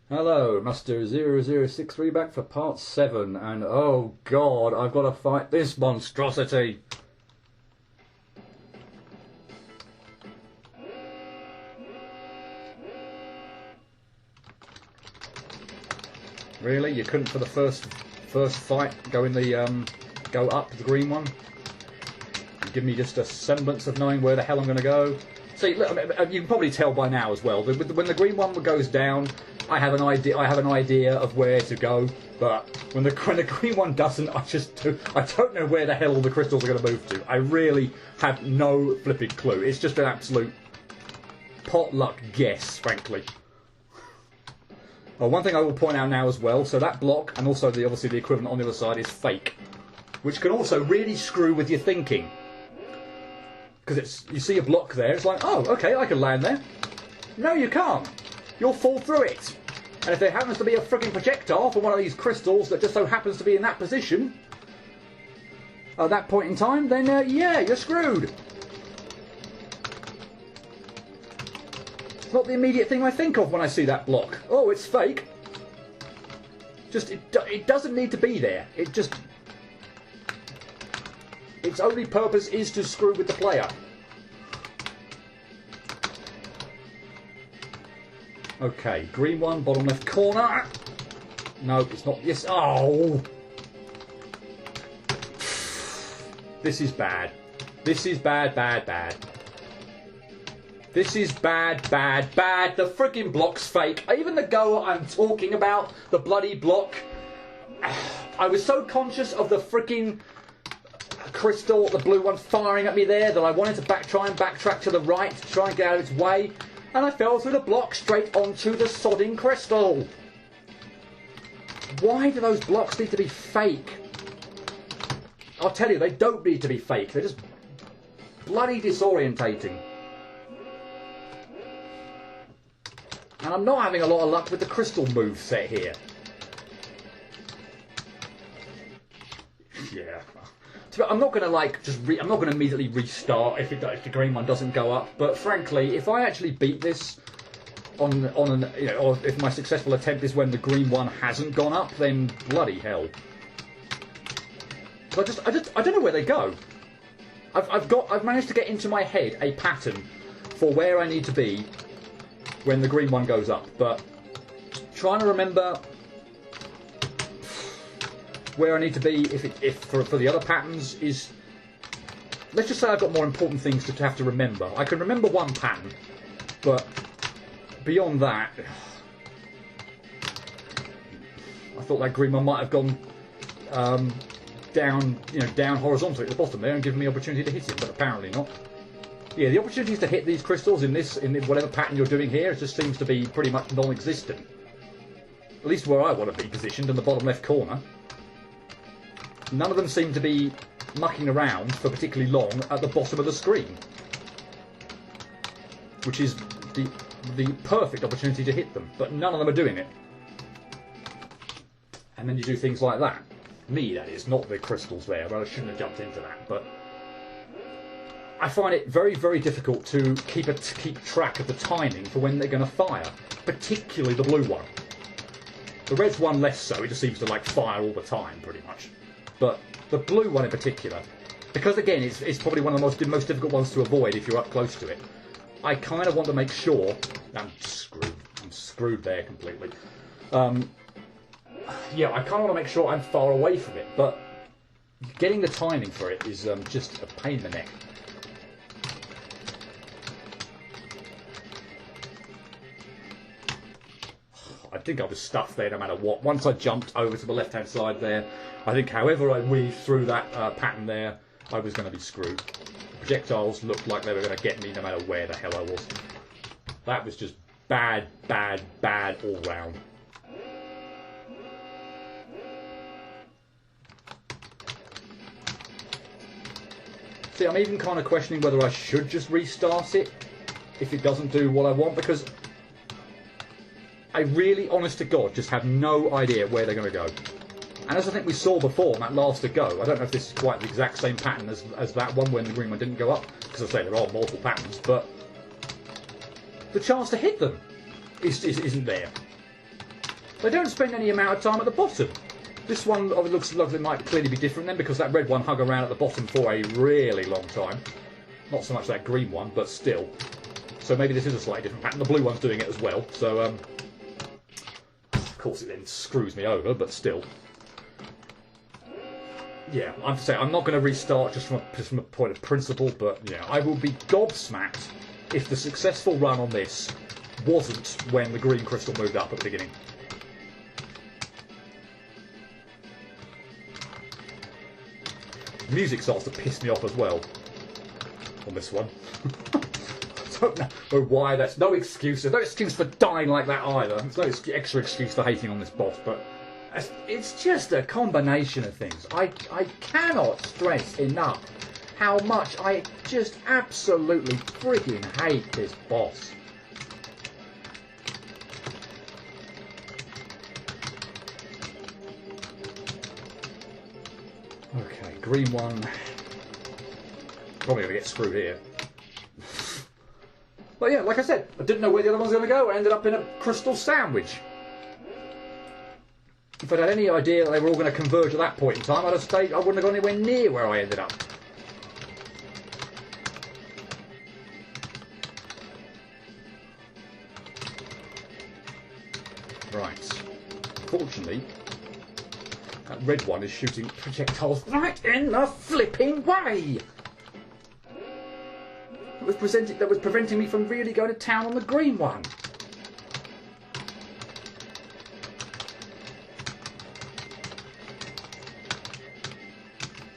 Hello, Master0063 back for part 7, and oh god, I've got to fight this monstrosity! Really? You couldn't for the first fight go in the go up the green one? Give me just a semblance of knowing where the hell I'm going to go. See, look, you can probably tell by now as well. When the green one goes down, I have an idea of where to go. But when the green one doesn't, I don't know where the hell all the crystals are going to move to. I really have no flipping clue. It's just an absolute potluck guess, frankly. Oh, one thing I will point out now as well. So that block, and also obviously the equivalent on the other side, is fake, which can also really screw with your thinking. Because you see a block there, it's like, oh, okay, I can land there. No, you can't. You'll fall through it. And if there happens to be a frigging projectile from one of these crystals that just so happens to be in that position at that point in time, then yeah, you're screwed. It's not the immediate thing I think of when I see that block. Oh, it's fake. It doesn't need to be there. Its only purpose is to screw with the player. Okay, green one, bottom left corner. No, it's not. Yes. Oh! This is bad. This is bad, bad, bad. This is bad, bad, bad. The friggin' block's fake. Even the goer I'm talking about, the bloody block. I was so conscious of the friggin' crystal, the blue one, firing at me there that I wanted to try and backtrack to the right to try and get out of its way, and I fell through the block straight onto the sodding crystal. Why do those blocks need to be fake? I'll tell you, they don't need to be fake. They're just bloody disorientating. And I'm not having a lot of luck with the crystal move set here. Yeah. I'm not going to I'm not going to immediately restart if the green one doesn't go up. But frankly, if I actually beat this or if my successful attempt is when the green one hasn't gone up, then bloody hell. I don't know where they go. I've managed to get into my head a pattern for where I need to be when the green one goes up, but trying to remember where I need to be if for the other patterns is... Let's just say I've got more important things to have to remember. I can remember one pattern, but beyond that... I thought that green one might have gone down horizontally at the bottom there and given me opportunity to hit it, but apparently not. Yeah, the opportunities to hit these crystals in whatever pattern you're doing here just seems to be pretty much non-existent. At least where I want to be positioned, in the bottom left corner. None of them seem to be mucking around for particularly long at the bottom of the screen, which is the perfect opportunity to hit them, but none of them are doing it. And then you do things like that. Me, that is, not the crystals there. Well, I shouldn't have jumped into that, but I find it very, very difficult to keep track of the timing for when they're going to fire, particularly the blue one. The red's one less so. It just seems to fire all the time, pretty much. But the blue one in particular, because again, it's probably one of the most difficult ones to avoid if you're up close to it. I kind of want to make sure... I'm screwed there completely. Yeah, I kind of want to make sure I'm far away from it, but getting the timing for it is just a pain in the neck. I think I was stuffed there no matter what. Once I jumped over to the left-hand side there, I think however I weaved through that pattern there, I was going to be screwed. The projectiles looked like they were going to get me no matter where the hell I was. That was just bad, bad, bad all round. See, I'm even kind of questioning whether I should just restart it if it doesn't do what I want, because I really, honest to God, just have no idea where they're going to go. And as I think we saw before in that last go, I don't know if this is quite the exact same pattern as that one when the green one didn't go up, because I say there are multiple patterns, but the chance to hit them isn't there. They don't spend any amount of time at the bottom. This one looks like it might clearly be different then, because that red one hung around at the bottom for a really long time. Not so much that green one, but still. So maybe this is a slightly different pattern. The blue one's doing it as well, so of course it then screws me over, but still. Yeah, I'm not going to restart just from a point of principle, but yeah, I will be gobsmacked if the successful run on this wasn't when the green crystal moved up at the beginning. The music starts to piss me off as well on this one. I don't know why. That's no excuse. There's no excuse for dying like that either. There's no extra excuse for hating on this boss, but it's just a combination of things. I cannot stress enough how much I just absolutely freaking hate this boss. Okay, green one. Probably going to get screwed here. But yeah, like I said, I didn't know where the other one's going to go. I ended up in a crystal sandwich. If I'd had any idea that they were all going to converge at that point in time, I'd have stayed. I wouldn't have gone anywhere near where I ended up. Right. Fortunately, that red one is shooting projectiles right in the flipping way. That was preventing me from really going to town on the green one.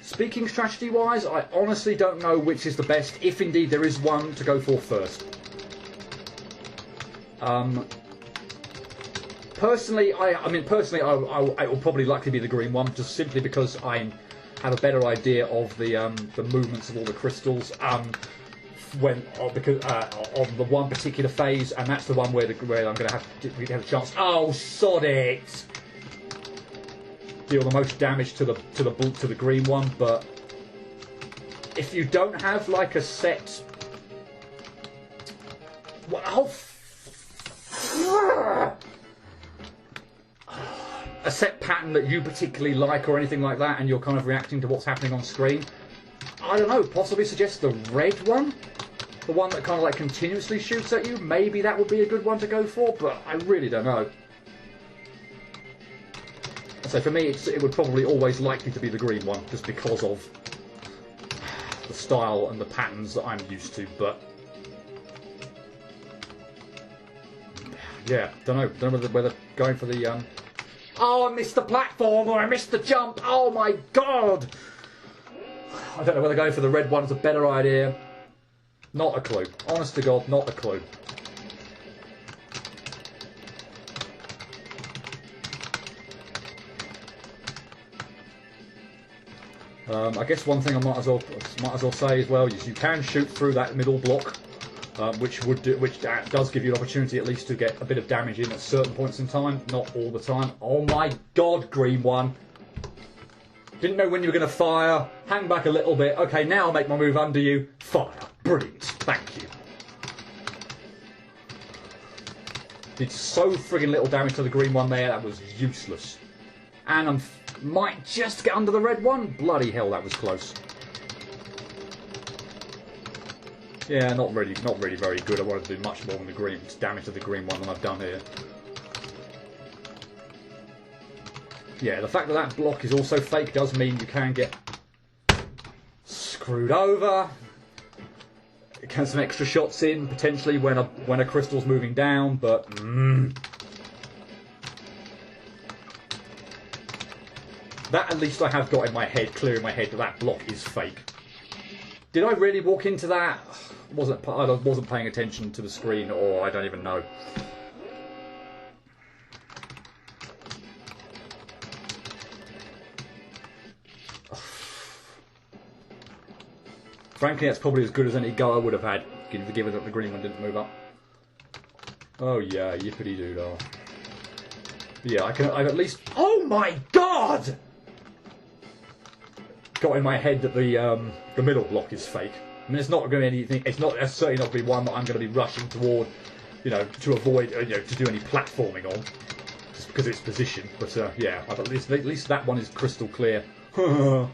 Speaking strategy-wise, I honestly don't know which is the best, if indeed there is one to go for first. Personally, I will probably likely be the green one, just simply because I have a better idea of the movements of all the crystals. Because on the one particular phase, and that's the one where I'm going to have a chance. Oh, sod it! Deal the most damage to the green one, but if you don't have like a set, a set pattern that you particularly like or anything like that, and you're kind of reacting to what's happening on screen, I don't know. Possibly suggest the red one. The one that kind of like continuously shoots at you, maybe that would be a good one to go for, but I really don't know. So for me, it would probably always likely to be the green one, just because of the style and the patterns that I'm used to, but yeah, don't know whether going for the oh, I missed the platform, or I missed the jump, oh my god! I don't know whether going for the red one is a better idea. Not a clue. Honest to God, not a clue. I guess one thing I might as well say as well is you can shoot through that middle block, which does give you an opportunity at least to get a bit of damage in at certain points in time, not all the time. Oh my God, green one! Didn't know when you were going to fire. Hang back a little bit. Okay, now I'll make my move under you. Fire. Brilliant. Thank you. Did so friggin' little damage to the green one there. That was useless. And I might just get under the red one. Bloody hell, that was close. Yeah, not really very good. I wanted to do much more than the green damage to the green one than I've done here. Yeah, the fact that that block is also fake does mean you can get screwed over. It can some extra shots in potentially when a crystal's moving down, but that at least I have got in my head, clear in my head, that block is fake. Did I really walk into that? I wasn't paying attention to the screen, or I don't even know. Frankly, that's probably as good as any go I would have had, given that the green one didn't move up. Oh yeah, yippity doo dah. Yeah, I've at least. Oh my God! Got in my head that the middle block is fake. I mean, it's not going to be anything. It's certainly not going to be one that I'm going to be rushing toward, to avoid, to do any platforming on. just because of its position. But yeah, at least that one is crystal clear. That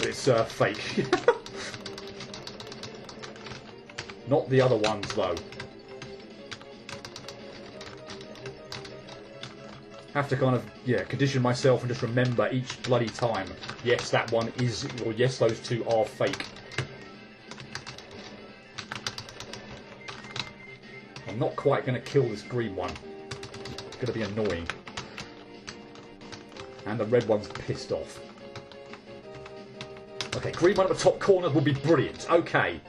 it's fake. Not the other ones though. Have to kind of, yeah, condition myself and just remember each bloody time. Yes, that one is, or yes, those two are fake. I'm not quite going to kill this green one. It's going to be annoying. And the red one's pissed off. Okay, green one at the top corner will be brilliant. Okay.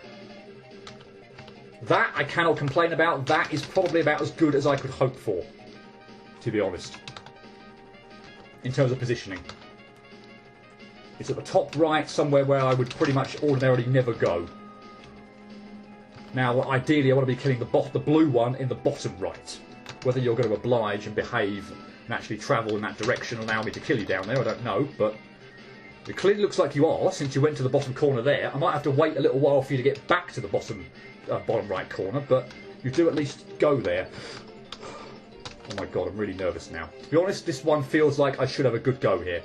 That I cannot complain about. That is probably about as good as I could hope for, to be honest. In terms of positioning. It's at the top right, somewhere where I would pretty much ordinarily never go. Now, ideally, I want to be killing the blue one in the bottom right. Whether you're going to oblige and behave and actually travel in that direction and allow me to kill you down there, I don't know, but it clearly looks like you are, since you went to the bottom corner there. I might have to wait a little while for you to get back to the bottom right corner, but you do at least go there. Oh my god, I'm really nervous now. To be honest, this one feels like I should have a good go here.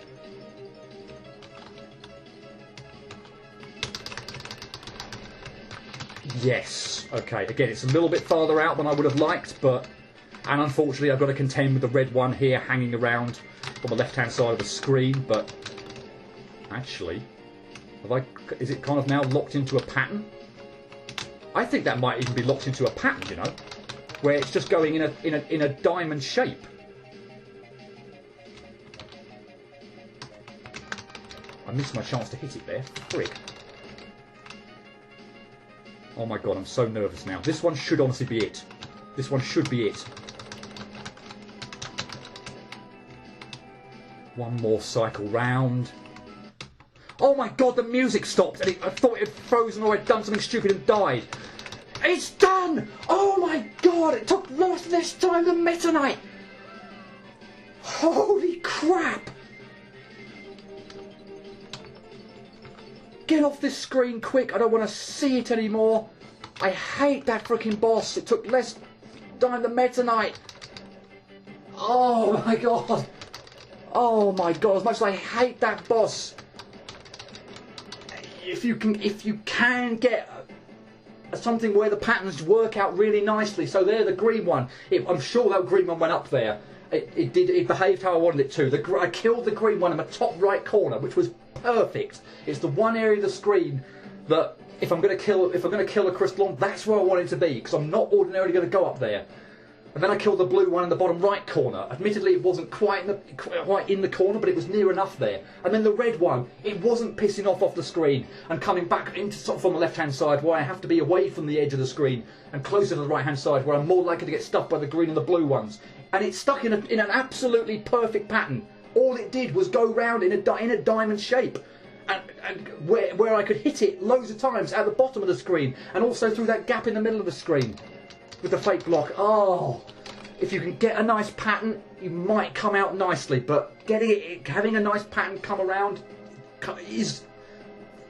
Yes. Okay, again, it's a little bit farther out than I would have liked, but... And unfortunately, I've got to contend with the red one here hanging around on the left-hand side of the screen, but... Actually, is it kind of now locked into a pattern? I think that might even be locked into a pattern, you know? Where it's just going in a diamond shape. I missed my chance to hit it there. Frick. Oh my god, I'm so nervous now. This one should honestly be it. This one should be it. One more cycle round. Oh my god, the music stopped. And I thought it had frozen or I'd done something stupid and died. It's done! Oh my god, it took less time than Meta Knight! Holy crap! Get off this screen quick, I don't want to see it anymore. I hate that freaking boss, it took less time than Meta Knight. Oh my god. Oh my god, as much as I hate that boss. If you can get something where the patterns work out really nicely. So there, the green one. I'm sure that green one went up there. It behaved how I wanted it to. I killed the green one in the top right corner, which was perfect. It's the one area of the screen that if I'm going to kill a crystal, that's where I want it to be, because I'm not ordinarily going to go up there. And then I killed the blue one in the bottom right corner. Admittedly, it wasn't quite in the corner, but it was near enough there. And then the red one, it wasn't pissing off the screen and coming back into sort of on the left-hand side, where I have to be away from the edge of the screen and closer to the right-hand side, where I'm more likely to get stuck by the green and the blue ones. And it's stuck in an absolutely perfect pattern. All it did was go round in a diamond shape. And where I could hit it loads of times at the bottom of the screen, and also through that gap in the middle of the screen. With the fake block. Oh, if you can get a nice pattern, you might come out nicely. But having a nice pattern come around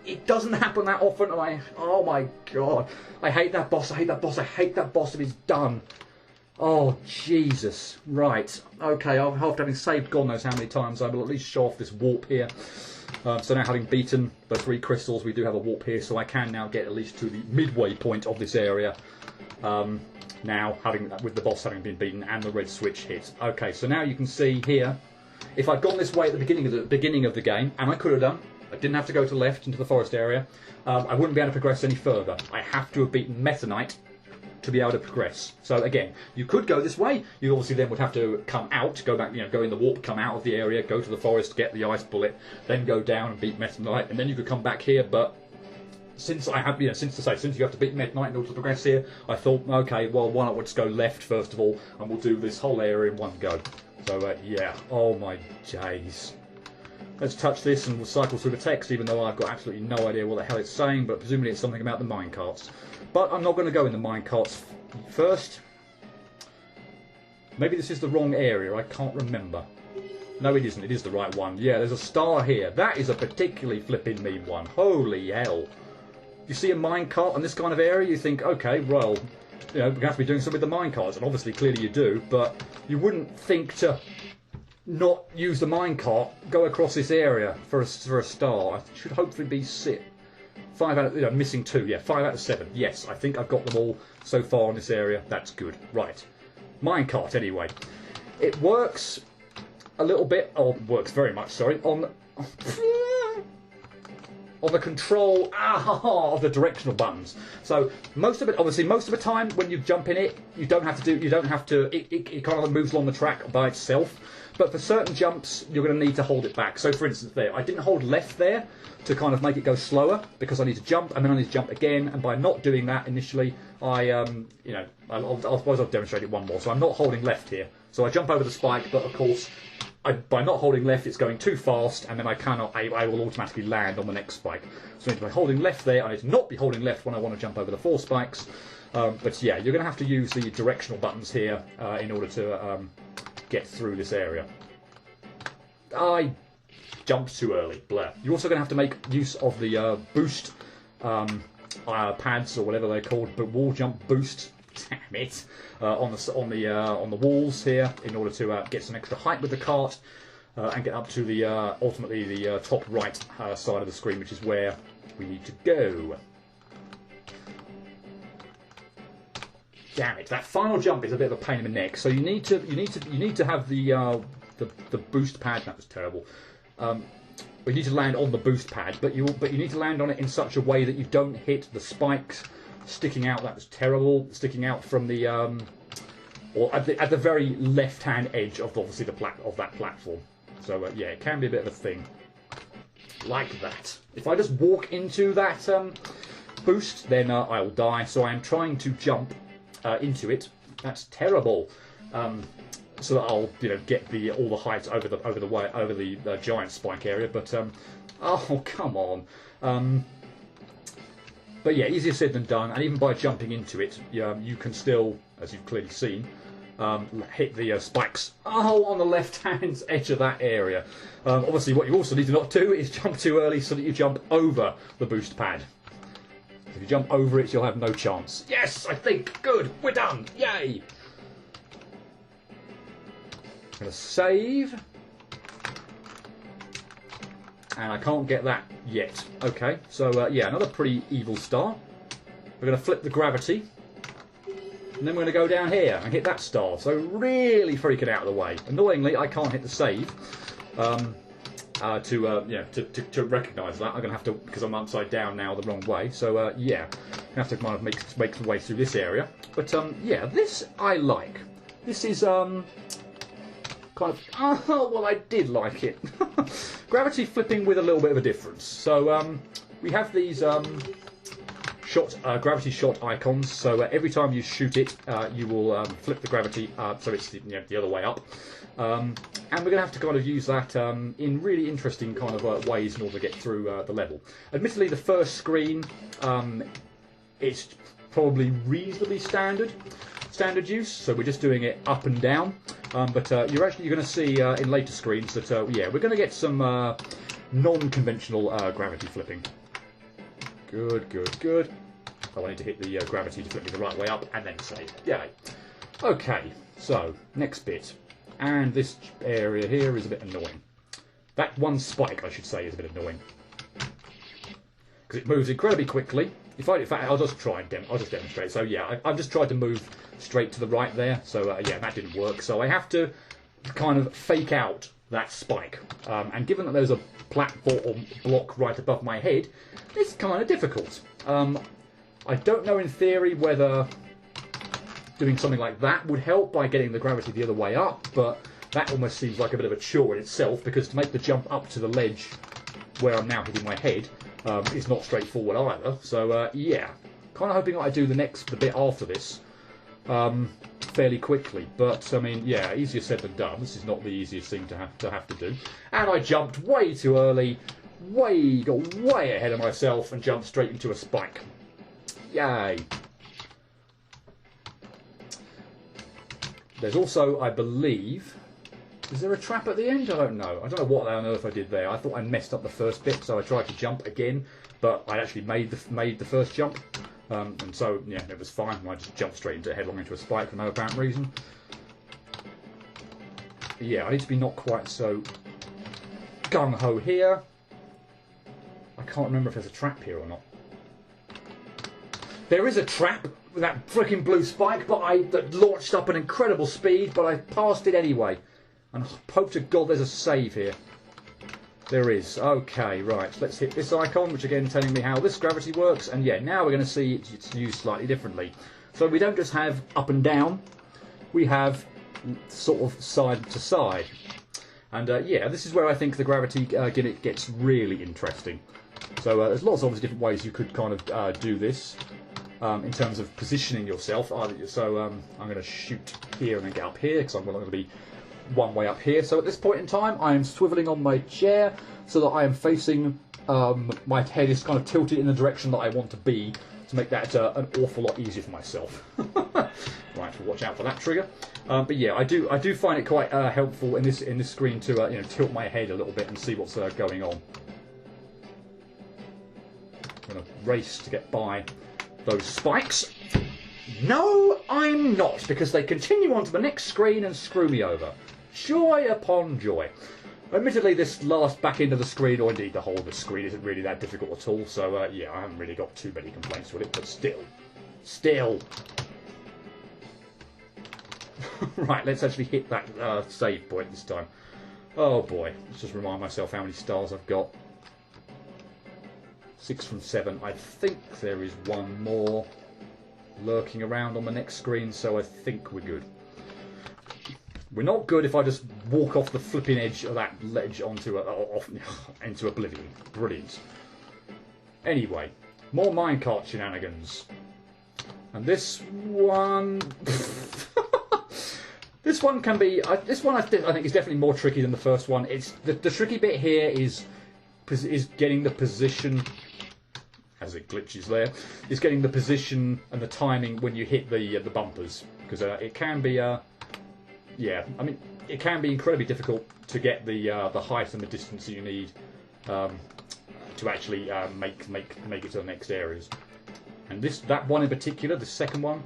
it doesn't happen that often. And oh my god, I hate that boss. I hate that boss. I hate that boss if it's done. Oh Jesus! Right. Okay. After having saved God knows how many times, I will at least show off this warp here. So now, having beaten the 3 crystals, we do have a warp here, so I can now get at least to the midway point of this area. Now, with the boss having been beaten and the red switch hit. Okay, so now you can see here, if I'd gone this way at the beginning of the game, and I could have done, I didn't have to go to the left into the forest area, I wouldn't be able to progress any further. I have to have beaten Meta Knight to be able to progress. So again, you could go this way. You obviously then would have to come out, go back, go in the warp, come out of the area, go to the forest, get the ice bullet, then go down and beat Meta Knight, and then you could come back here. But since you have to beat Meta Knight in order to progress here, I thought, okay, well, why not just go left first of all, and we'll do this whole area in one go. So yeah, oh my days. Let's touch this and we'll cycle through the text, even though I've got absolutely no idea what the hell it's saying, but presumably it's something about the minecarts. But I'm not going to go in the minecarts first. Maybe this is the wrong area, I can't remember. No, it isn't, it is the right one. Yeah, there's a star here. That is a particularly flipping mean one. Holy hell. You see a minecart in this kind of area, you think, okay, well, you know, we're going to have to be doing something with the minecarts, and obviously, clearly you do, but you wouldn't think to not use the minecart, go across this area for a star. I should hopefully be 5 out of, you know, missing 2, yeah, 5 out of 7. Yes, I think I've got them all so far in this area. That's good. Right. Minecart, anyway. It works a little bit, or works very much, sorry, on the control of the directional buttons. So most of it, obviously, most of the time when you jump in it, you don't have to. It kind of moves along the track by itself. But for certain jumps, you're going to need to hold it back. So, for instance, there, I didn't hold left there to kind of make it go slower because I need to jump, and then I need to jump again. And by not doing that initially, I suppose I'll demonstrate it one more. So I'm not holding left here. So I jump over the spike, but of course, by not holding left, it's going too fast, and then I will automatically land on the next spike. So by holding left there, I need to not be holding left when I want to jump over the 4 spikes. But yeah, you're going to have to use the directional buttons here in order to get through this area. I jumped too early. Blur. You're also going to have to make use of the boost pads or whatever they're called, but wall jump boost. Damn it! On the walls here in order to get some extra height with the cart and get up to the ultimately the top right side of the screen, which is where we need to go. Damn it! That final jump is a bit of a pain in the neck. So you need to have the boost pad. That was terrible. You need to land on the boost pad, but you need to land on it in such a way that you don't hit the spikes sticking out. That was terrible. Sticking out from the or at the very left-hand edge of obviously of that platform. So yeah, it can be a bit of a thing like that. If I just walk into that boost, then I will die. So I am trying to jump into it. That's terrible. So that I'll get all the height over the giant spike area. But oh come on. But yeah, easier said than done. And even by jumping into it, you can still, as you've clearly seen, hit the spikes on the left-hand edge of that area. Obviously, what you also need to not do is jump too early so that you jump over the boost pad. If you jump over it, you'll have no chance. Yes, I think. Good. We're done. Yay. I'm going to save. And I can't get that yet. Okay, so yeah, another pretty evil star. We're going to flip the gravity. And then we're going to go down here and hit that star. So really freaking out of the way. Annoyingly, I can't hit the save. To recognise that, I'm going to have to, because I'm upside down now the wrong way. So yeah, I'm going to have to kind of make the way through this area. But yeah, this I like. This is kind of, well, I did like it. Gravity flipping with a little bit of a difference. So we have these gravity shot icons. So every time you shoot it, you will flip the gravity so it's the other way up. And we're going to have to kind of use that in really interesting kind of ways in order to get through the level. Admittedly, the first screen, it's probably reasonably standard use, so we're just doing it up and down. But you're going to see in later screens that yeah, we're going to get some non-conventional gravity flipping. Good. Oh, I need to hit the gravity to flip me the right way up and then save. Yay. Okay, so next bit. And this area here is a bit annoying. That one spike, I should say, is a bit annoying. Because it moves incredibly quickly. In fact, I'll just try and I'll just demonstrate. So yeah, I've just tried to move straight to the right there. So yeah, that didn't work. So I have to kind of fake out that spike. And given that there's a platform block right above my head, it's kind of difficult. I don't know in theory whether doing something like that would help by getting the gravity the other way up, but that almost seems like a bit of a chore in itself, because to make the jump up to the ledge where I'm now hitting my head is not straightforward either. So yeah, kind of hoping I do the bit after this fairly quickly. But I mean, yeah, easier said than done. This is not the easiest thing to have to do. And I jumped way too early, got way ahead of myself, and jumped straight into a spike. Yay! There's also, I believe, is there a trap at the end? I don't know. I don't know what on earth I did there. I thought I messed up the first bit, so I tried to jump again, but I actually made the first jump. And so, yeah, it was fine. I just jumped straight into headlong into a spike for no apparent reason. Yeah, I need to be not quite so gung-ho here. I can't remember if there's a trap here or not. There is a trap with that freaking blue spike, but that launched up an incredible speed, but I passed it anyway. And hope to God there's a save here. There is. Okay, right. Let's hit this icon, which again telling me how this gravity works. And yeah, now we're going to see it's used slightly differently. So we don't just have up and down. We have sort of side to side. And yeah, this is where I think the gravity gimmick gets really interesting. So there's lots of different ways you could kind of do this in terms of positioning yourself. So I'm going to shoot here and then get up here because I'm going to be one way up here. So at this point in time, I am swiveling on my chair so that I am facing, my head is kind of tilted in the direction that I want to be to make that an awful lot easier for myself. Right, we'll watch out for that trigger. But yeah, I do find it quite helpful in this screen to you know, tilt my head a little bit and see what's going on. I'm going to race to get by those spikes. No, I'm not, because they continue on to the next screen and screw me over. Joy upon joy. Admittedly, this last back end of the screen, or indeed the whole of the screen, isn't really that difficult at all, so yeah, I haven't really got too many complaints with it, but still. Right, let's actually hit that save point this time. Oh boy, let's just remind myself how many stars I've got. 6 from 7. I think there is one more lurking around on the next screen, so I think we're good. We're not good if I just walk off the flipping edge of that ledge onto into oblivion. Brilliant. Anyway, more minecart shenanigans. And this one... this one can be... this one I think is definitely more tricky than the first one. It's the tricky bit here is getting the position... as it glitches there, is getting the position and the timing when you hit the bumpers, because it can be yeah, I mean, it can be incredibly difficult to get the height and the distance that you need to actually make it to the next areas. And that one in particular, the second one,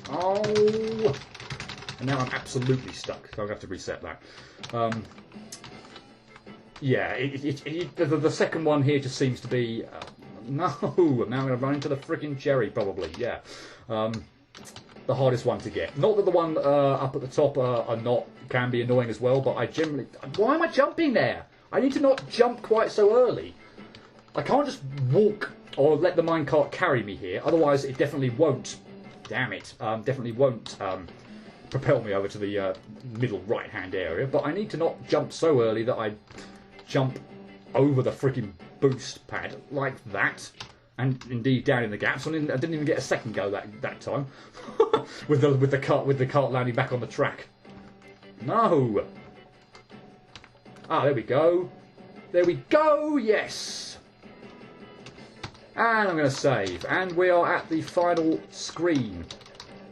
oh, and now I'm absolutely stuck. So I'm gonna have to reset that. Yeah, the second one here just seems to be. No, now I'm going to run into the freaking cherry, probably, yeah. The hardest one to get. Not that the one up at the top can be annoying as well, but I generally... Why am I jumping there? I need to not jump quite so early. I can't just walk or let the minecart carry me here, otherwise it definitely won't, damn it, definitely won't propel me over to the middle right-hand area, but I need to not jump so early that I jump over the freaking boost pad like that, and indeed down in the gaps. I didn't even get a second go that time with the cart landing back on the track. No. Ah, there we go. There we go. Yes. And I'm going to save, and we are at the final screen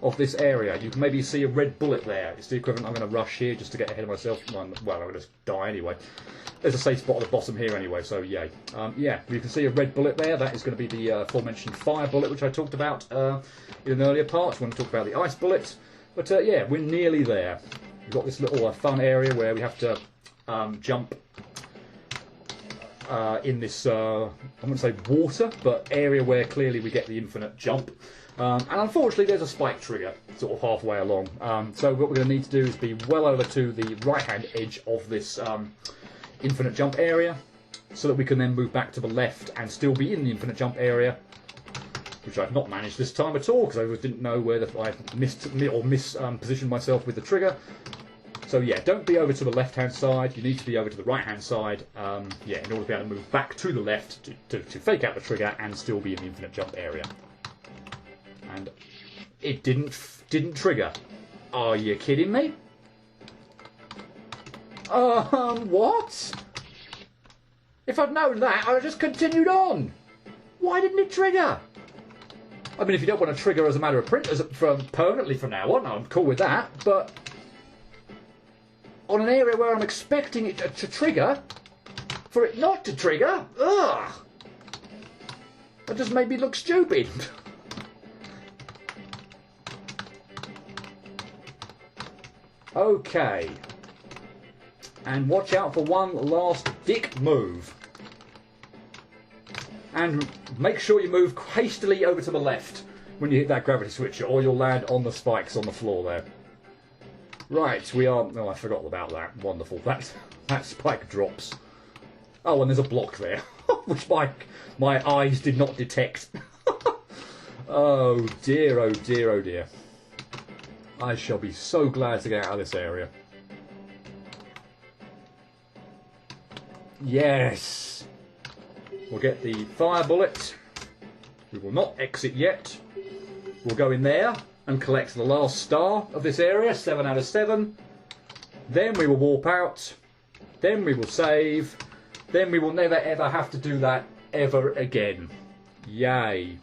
of this area. You can maybe see a red bullet there. It's the equivalent. I'm going to rush here just to get ahead of myself. Well, I'm going to just die anyway. There's a safe spot at the bottom here anyway, so yay. Yeah, you can see a red bullet there. That is going to be the aforementioned fire bullet, which I talked about in an earlier part when I talked about the ice bullet. But yeah, we're nearly there. We've got this little fun area where we have to jump in this, I wouldn't say water, but area where clearly we get the infinite jump. And unfortunately, there's a spike trigger sort of halfway along. So what we're going to need to do is be well over to the right-hand edge of this infinite jump area, so that we can then move back to the left and still be in the infinite jump area, which I've not managed this time at all, because I didn't know where I mispositioned myself with the trigger. So yeah, don't be over to the left-hand side, you need to be over to the right-hand side, yeah, in order to be able to move back to the left to fake out the trigger and still be in the infinite jump area. And it didn't trigger. Are you kidding me? What? If I'd known that, I'd have just continued on. Why didn't it trigger? I mean, if you don't want to trigger as a matter of permanently from now on, I'm cool with that, but on an area where I'm expecting it to trigger, for it not to trigger, ugh! That just made me look stupid. Okay. And watch out for one last dick move. And make sure you move hastily over to the left when you hit that gravity switch, or you'll land on the spikes on the floor there. Right, we are... Oh, I forgot about that. Wonderful. That spike drops. Oh, and there's a block there, which my eyes did not detect. Oh dear, oh dear, oh dear. I shall be so glad to get out of this area. Yes! We'll get the fire bullet. We will not exit yet. We'll go in there and collect the last star of this area, 7 out of 7. Then we will warp out. Then we will save. Then we will never ever have to do that ever again. Yay.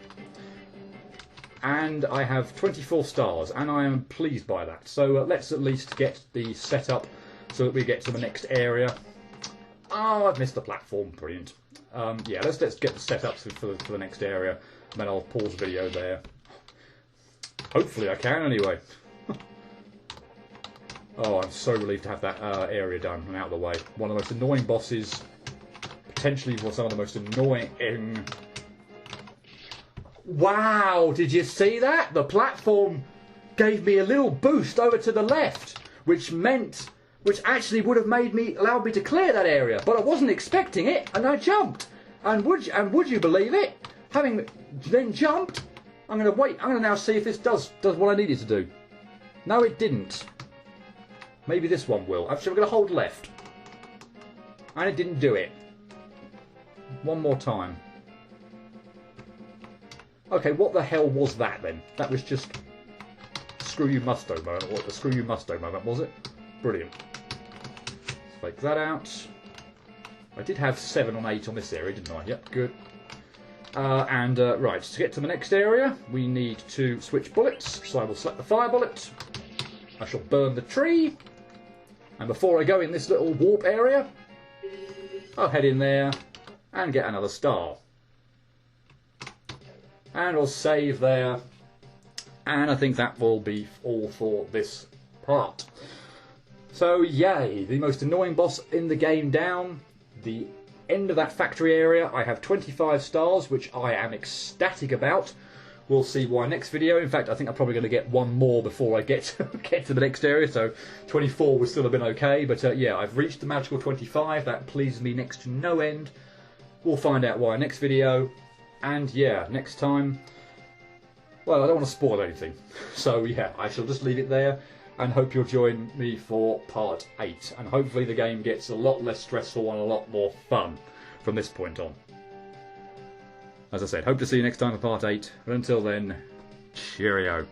And I have 24 stars, and I am pleased by that. So let's at least get the setup so that we get to the next area. Oh, I've missed the platform. Brilliant. Yeah, let's get the setup for the next area, and then I'll pause the video there. Hopefully I can, anyway. Oh, I'm so relieved to have that area done and out of the way. One of the most annoying bosses. Potentially some of the most annoying... Wow, did you see that? The platform gave me a little boost over to the left, which actually would have allowed me to clear that area, but I wasn't expecting it, and I jumped. And would you believe it? Having then jumped, I'm going to wait. I'm going to now see if this does what I needed to do. No, it didn't. Maybe this one will. Actually, I'm going to hold left, and it didn't do it. One more time. Okay, what the hell was that then? That was just screw you Musto moment. What the screw you Musto moment, was it? Brilliant. Let's fake that out. I did have 7 on 8 on this area, didn't I? Yep, good. Right, to get to the next area, we need to switch bullets. So I will select the fire bullet. I shall burn the tree. And before I go in this little warp area, I'll head in there and get another star. And I'll save there. And I think that will be all for this part. So, yay, the most annoying boss in the game down. The end of that factory area, I have 25 stars, which I am ecstatic about. We'll see why next video. In fact, I think I'm probably going to get one more before I get to the next area. So 24 would still have been okay. But yeah, I've reached the magical 25. That pleases me next to no end. We'll find out why next video. And yeah, next time, well, I don't want to spoil anything. So yeah, I shall just leave it there and hope you'll join me for part 8. And hopefully the game gets a lot less stressful and a lot more fun from this point on. As I said, hope to see you next time for part 8. But until then, cheerio.